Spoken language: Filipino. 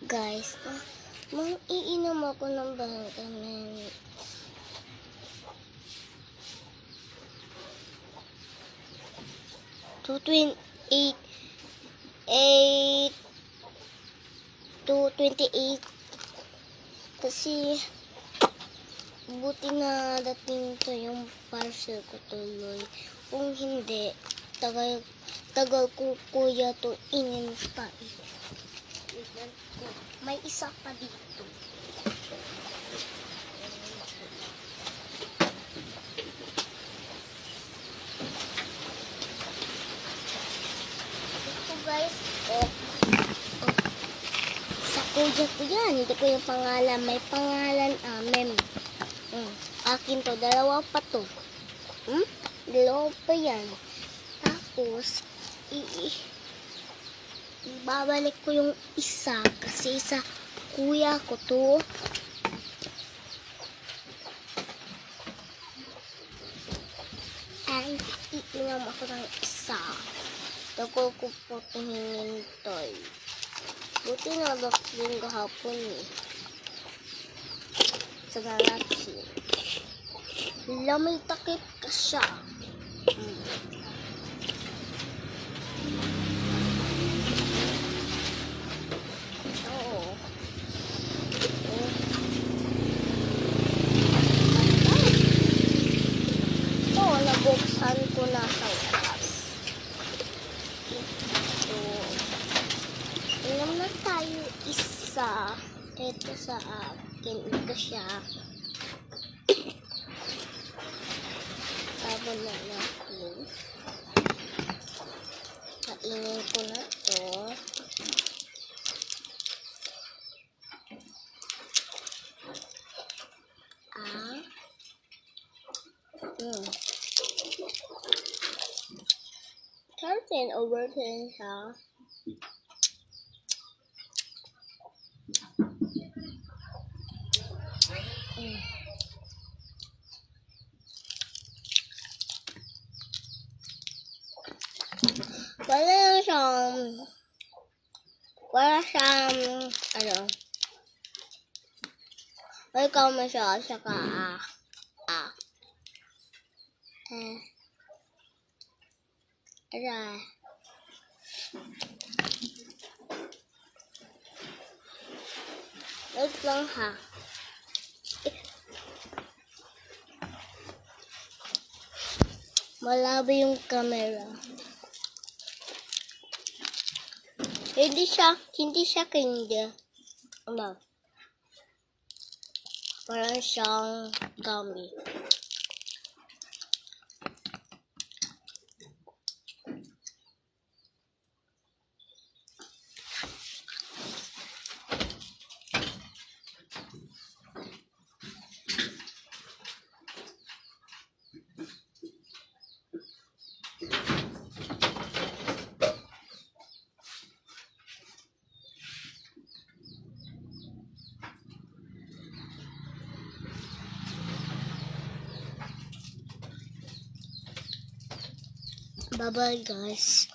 Guys, iinom ako ng vitamins. To 28 kasi buti na dating to yung parcel ko tuloy. Kung hindi, tagal ko kuya to inintay. May isa pa dito. Ito guys, sa kuya ko yan. Hindi ko yung pangalan. May pangalan amin. Akin to. Dalawa pa to. Dalawa pa yan. Tapos, babalik ko yung isa kasi sa kuya ko to. And iinom ako ng isa. Tagal ko po hinintay. Buti na din kahapon eh. Sa lalaki. Lamay takip ka siya. Nabuksan ko na sa wakas. Ito. Inom na tayo isa. Ito sa akin. Ito siya. Tapos na natin. Kainin ko na to. Turn over to siya. Wala siyang ano, welcome siya, saka wait lang ha. Malabo yung camera. Hindi siya candy. Ano? Parang siyang gummy. Bye-bye guys.